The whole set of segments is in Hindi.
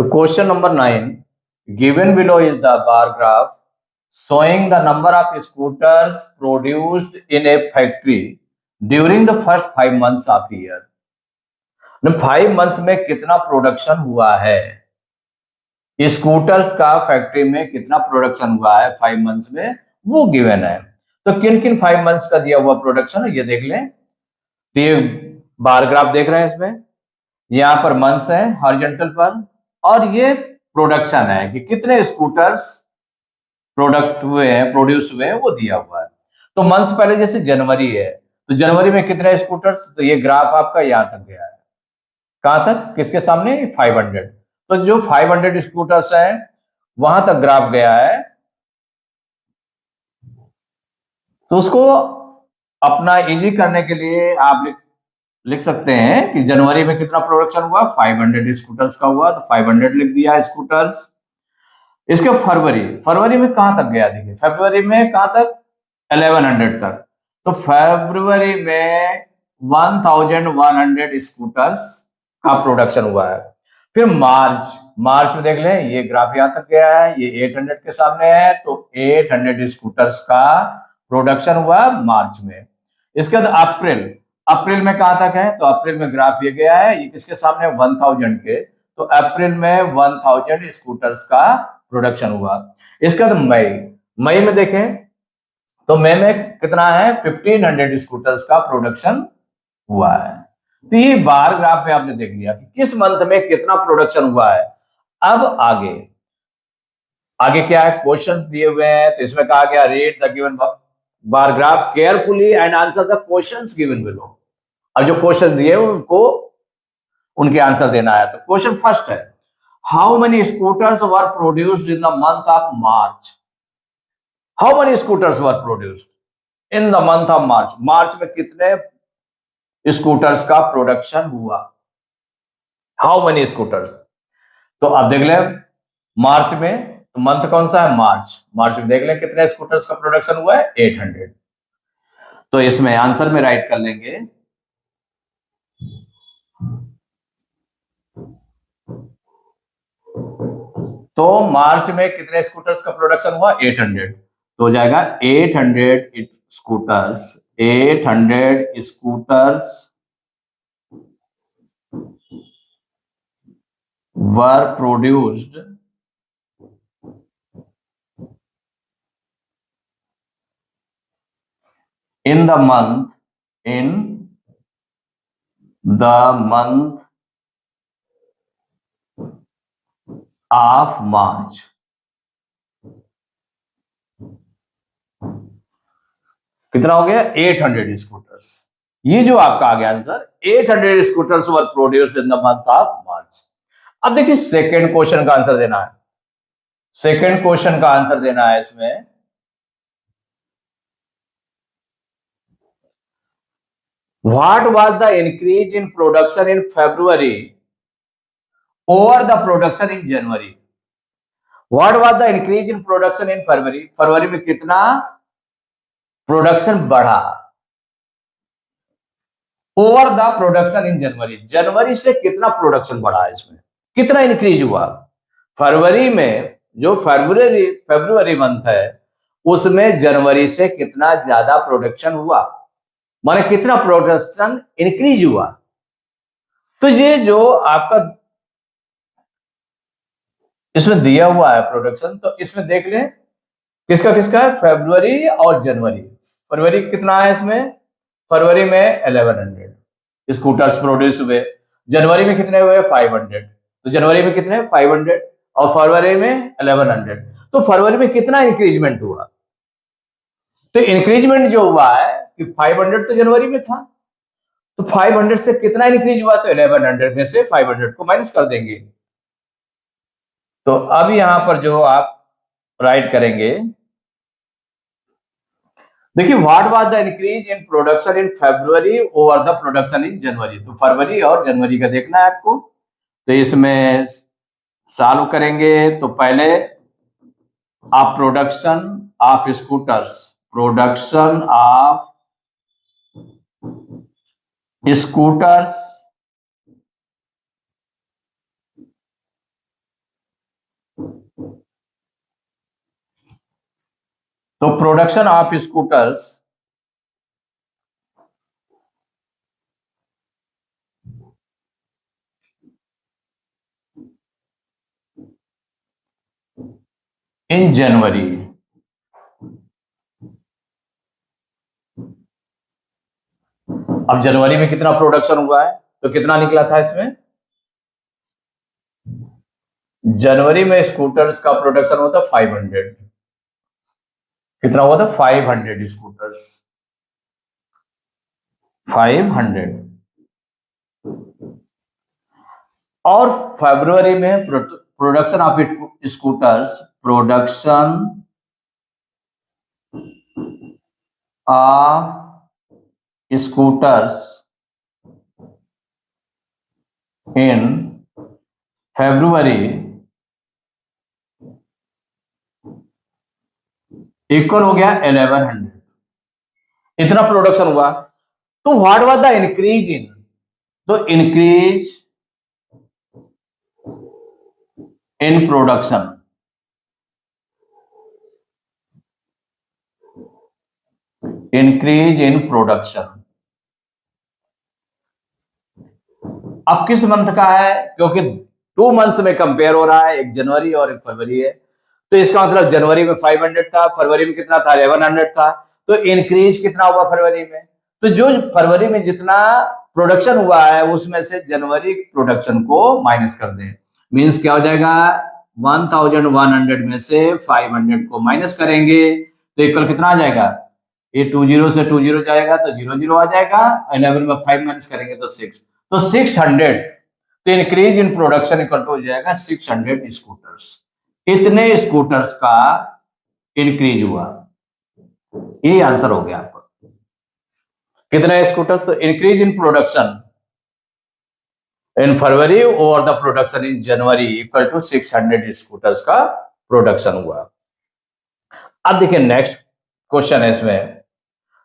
So question number 9, given below is the bar graph showing the number of scooters produced in a factory during the first 5 months of year. 5 months में कितना प्रोडक्शन हुआ है, स्कूटर्स का फैक्ट्री में कितना प्रोडक्शन हुआ है 5 मंथ्स में, वो गिवन है। तो किन किन 5 मंथ्स का दिया हुआ प्रोडक्शन है ये देख लें। तो ये बार ग्राफ देख रहे हैं, इसमें यहाँ पर मंथ्स है हॉरिजॉन्टल पर, और ये प्रोडक्शन है कि कितने स्कूटर्स प्रोड्यूस हुए हैं वो दिया हुआ है। तो मंथ्स पहले जैसे जनवरी है, तो जनवरी में कितने स्कूटर्स, तो ये ग्राफ आपका यहाँ तक गया है। कहां तक, किसके सामने, 500। तो जो 500 स्कूटर्स हैं वहां तक ग्राफ गया है। तो उसको अपना इजी करने के लिए आप लिख सकते हैं कि जनवरी में कितना प्रोडक्शन हुआ, 500 स्कूटर्स का हुआ, तो 500 लिख दिया स्कूटर्स। इसके फरवरी में कहां तक गया, देखिए फरवरी में कहां तक, 1100 तक। तो फरवरी में 1100 स्कूटर्स का प्रोडक्शन हुआ है। फिर मार्च में देख लें, ये ग्राफ यहां तक गया है, ये 800 के सामने है, तो 800 स्कूटर्स का प्रोडक्शन हुआ मार्च में। इसके बाद अप्रैल में कहां तक है, तो अप्रैल में ग्राफ ये गया है, ये किसके सामने, 1000 के। तो अप्रैल में 1000 स्कूटर्स का प्रोडक्शन हुआ। इसके बाद मई में देखें, तो मई में कितना है, 1500 स्कूटर्स का प्रोडक्शन हुआ है। तो ये बार ग्राफ में आपने देख लिया कि किस मंथ में कितना प्रोडक्शन हुआ है। अब आगे क्या है, क्वेश्चंस दिए हुए हैं, तो इसमें कहा गया read the given bar graph carefully and answer the questions given below. अब जो क्वेश्चन दिए उनको उनके आंसर देना है। तो क्वेश्चन फर्स्ट है, how many scooters were produced in the month of March. How many scooters were produced in the month of March. March में कितने स्कूटर्स का प्रोडक्शन हुआ, हाउ मेनी स्कूटर्स। तो अब देख लें मार्च में, तो मंथ कौन सा है, मार्च में देख लें कितने स्कूटर्स का प्रोडक्शन हुआ है, 800। तो इसमें आंसर में राइट कर लेंगे, तो मार्च में कितने स्कूटर्स का प्रोडक्शन हुआ, 800। तो हो जाएगा 800 scooters were produced in the month of March। कितना हो गया, 800 स्कूटर्स। ये जो आपका आ गया answer, 800 scooters were produced in the month of मार्च। अब देखिए सेकंड क्वेश्चन का आंसर देना है। सेकंड क्वेश्चन का आंसर देना है इसमें, What was the increase in production in February over the production in January? What was the increase in production in February? फरवरी में कितना प्रोडक्शन बढ़ा ओवर द प्रोडक्शन इन जनवरी। जनवरी से कितना प्रोडक्शन बढ़ा, इसमें कितना इंक्रीज हुआ। फरवरी में जो फरवरी मंथ है उसमें जनवरी से कितना ज्यादा प्रोडक्शन हुआ, माने कितना प्रोडक्शन इंक्रीज हुआ। तो ये जो आपका इसमें दिया हुआ है प्रोडक्शन, तो इसमें देख लें किसका किसका है, फरवरी और जनवरी। फरवरी कितना है इसमें, फरवरी में 1100 स्कूटर्स प्रोड्यूस हुए। जनवरी में कितने हुए, 500। तो जनवरी में कितने, 500, और फरवरी में 1100। तो फरवरी में कितना इंक्रीजमेंट हुआ। तो इंक्रीजमेंट जो हुआ है कि 500 तो जनवरी में था, तो 500 से कितना इंक्रीज हुआ, तो 1100 में से 500 को माइनस कर देंगे। तो अब यहां पर जो आप राइट करेंगे, देखिए what was the increase in production in February over the production in January. तो फरवरी और जनवरी का देखना है आपको। तो इसमें सॉल्व करेंगे, तो पहले आप प्रोडक्शन ऑफ स्कूटर्स तो प्रोडक्शन ऑफ स्कूटर्स इन जनवरी, अब जनवरी में कितना प्रोडक्शन हुआ है तो कितना निकला था इसमें, जनवरी में स्कूटर्स का प्रोडक्शन हुआ था 500, कितना हुआ था 500 स्कूटर्स, 500। और फरवरी में production of scooters, production of scooters in February equal हो गया 1100, इतना प्रोडक्शन हुआ। तो what was the increase in, तो increase in production, increase in production. अब किस मंथ का है, क्योंकि 2 मंथ्स में कंपेयर हो रहा है, एक जनवरी और एक फरवरी है, तो इसका मतलब जनवरी में 500 था, फरवरी में कितना था 1100 था, तो इंक्रीज कितना हुआ फरवरी में, तो जो फरवरी में जितना प्रोडक्शन हुआ है उसमें से जनवरी प्रोडक्शन को माइनस कर दें, मींस क्या हो जाएगा 1100 में से 500 को माइनस करेंगे तो इक्वल कितना आ जाएगा, ये 20 से 20 जाएगा तो 00 आ जाएगा, 11 में 5 माइनस करेंगे तो 6, तो 600, तो increase in production equal to हो जाएगा 600 स्कूटर्स, इतने स्कूटर्स का इंक्रीज हुआ, ये आंसर हो गया आपका। कितने स्कूटर्स, तो increase in production in February और the production in January equal to 600 scooters का प्रोडक्शन हुआ। अब देखिए नेक्स्ट क्वेश्चन है इसमें,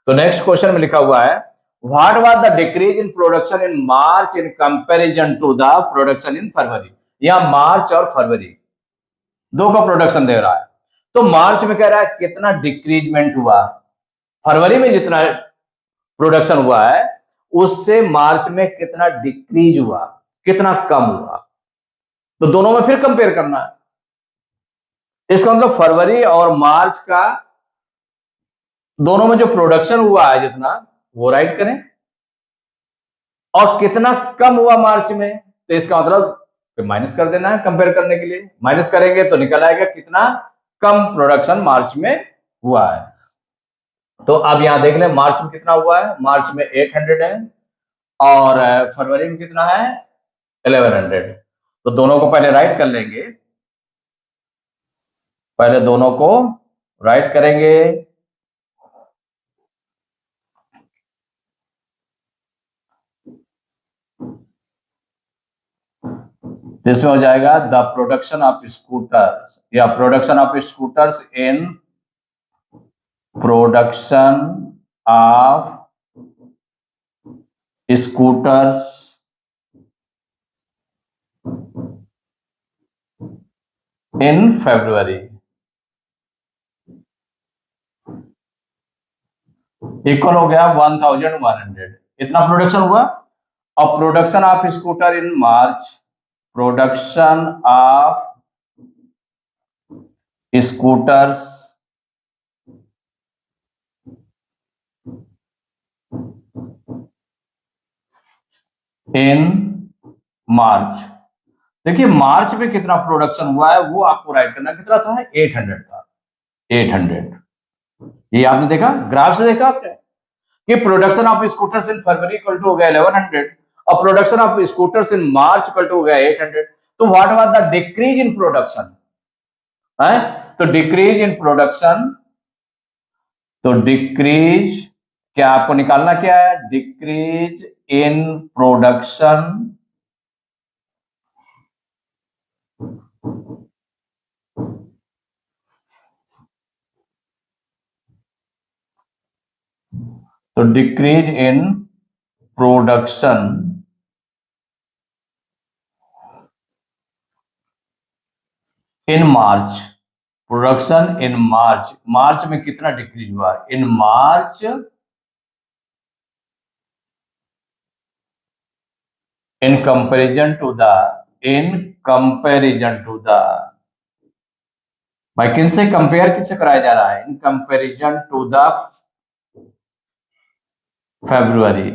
तो नेक्स्ट क्वेश्चन में लिखा हुआ है what was the decrease in production in March in comparison to the production in February, या मार्च और फरवरी दो का प्रोडक्शन दे रहा है, तो मार्च में कह रहा है कितना डिक्रीजमेंट हुआ, फरवरी में जितना प्रोडक्शन हुआ है उससे मार्च में कितना डिक्रीज हुआ, कितना कम हुआ, तो दोनों में फिर कंपेयर करना है। इसका मतलब फरवरी और मार्च का दोनों में जो प्रोडक्शन हुआ है जितना वो राइट करें, और कितना कम हुआ मार्च में, तो इसका मतलब माइनस कर देना है कंपेयर करने के लिए, माइनस करेंगे तो निकल आएगा कितना कम प्रोडक्शन मार्च में हुआ है। तो अब यहां देख लें मार्च में कितना हुआ है, मार्च में 800 है और फरवरी में कितना है 1100, तो दोनों को पहले राइट कर लेंगे, पहले दोनों को राइट करेंगे, इसमें हो जाएगा द प्रोडक्शन ऑफ स्कूटर्स, या production of scooters in production of scooters in February equal हो गया 1100, इतना प्रोडक्शन हुआ। और production of scooter in March, production of scooters in March, देखिए मार्च में कितना प्रोडक्शन हुआ है वो आपको राइट करना, कितना था 800 था, 800, ये आपने देखा ग्राफ से देखा आपने कि production of scooters in February equal to हो गया 1100 और production of scooters in March equal to हो गया 800, तो what was the decrease in production है, तो डिक्रीज इन प्रोडक्शन, तो डिक्रीज क्या आपको निकालना क्या है, डिक्रीज इन प्रोडक्शन तो decrease in production in March, production in March, March में कितना डिक्रीज हुआ? In March in comparison to the, भाई किनसे कंपेयर किससे कराया जा रहा है? In comparison to the February.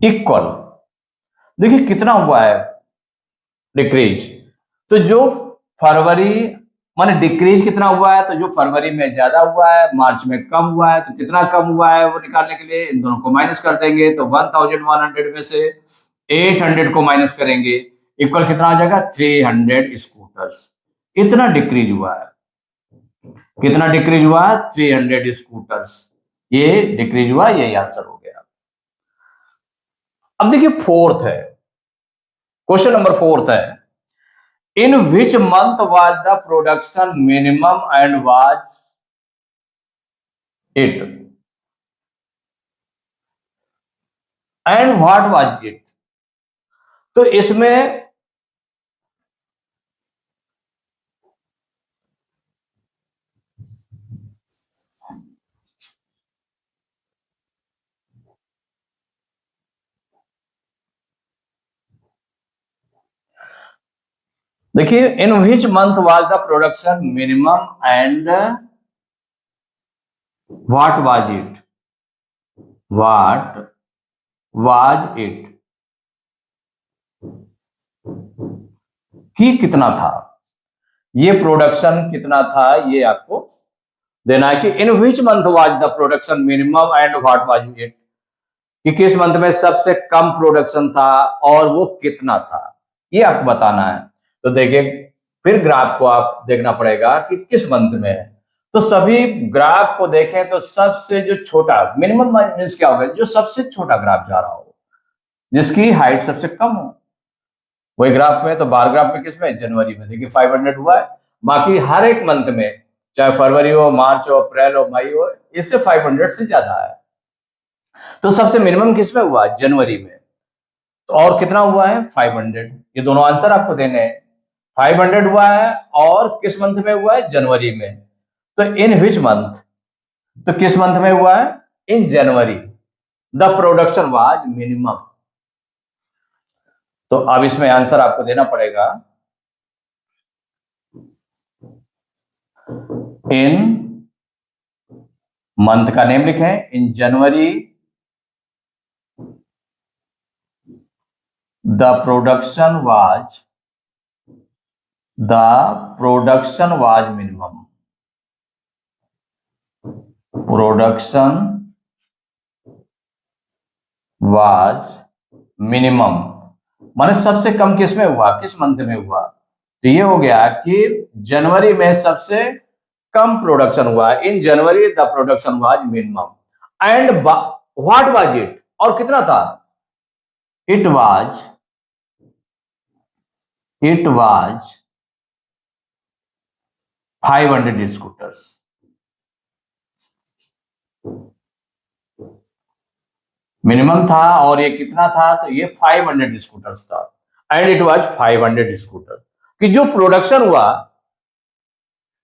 Equal, देखिए कितना हुआ है डिक्रीज। तो जो फरवरी माने डिक्रीज कितना हुआ है, तो जो फरवरी में ज्यादा हुआ है मार्च में कम हुआ है, तो कितना कम हुआ है वो निकालने के लिए इन दोनों को माइनस कर देंगे। तो 1100 में से 800 को माइनस करेंगे, इक्वल कितना आ जाएगा? 300 स्कूटर्स। इतना डिक्रीज हुआ है। कितना डिक्रीज हुआ? 300 स्कूटर्स। ये डिक्रीज हुआ, यही आंसर हो गया। अब देखिए फोर्थ है, क्वेश्चन नंबर फोर्थ है, in which month was the production minimum and was it, and what was it. तो इसमें देखिए, in which month was the production minimum and what was it, what was it, कि कितना था, ये प्रोडक्शन कितना था, ये आपको देना है कि in which month was the production minimum and what was it, कि किस मंथ में सबसे कम प्रोडक्शन था और वो कितना था, ये आपको बताना है। तो देखिए फिर ग्राफ को आप देखना पड़ेगा कि किस मंथ में है। तो सभी ग्राफ को देखें तो सबसे जो छोटा मिनिमम मींस क्या होगा? जो सबसे छोटा ग्राफ जा रहा हो, जिसकी हाइट सबसे कम हो, वही ग्राफ में। तो बार ग्राफ में किसमें? जनवरी में। देखिए 500 हुआ है। बाकी हर एक मंथ में, चाहे फरवरी हो, मार्च हो, अप्रैल हो, मई हो, इससे 500 से ज्यादा है। तो सबसे मिनिमम किसमें हुआ? जनवरी में। तो और कितना हुआ है? 500। ये दोनों आंसर आपको देने हैं। 500 हुआ है और किस मंथ में हुआ है? जनवरी में। तो इन विच मंथ, तो किस मंथ में हुआ है? In January the production was minimum. तो अब इसमें आंसर आपको देना पड़ेगा इन, मंथ का नेम लिखें, in January the production was minimum, production was minimum माने सबसे कम किस में हुआ? किस मंथ में हुआ? तो ये हो गया कि जनवरी में सबसे कम प्रोडक्शन हुआ। In January the production was minimum and what was it, और कितना था? It was 500 scooters. मिनिमम था और ये कितना था? तो ये 500 स्कूटर्स था, एंड इट वाज 500 स्कूटर। कि जो प्रोडक्शन हुआ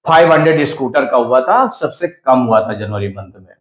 500 स्कूटर का हुआ था, सबसे कम हुआ था जनवरी मंथ में।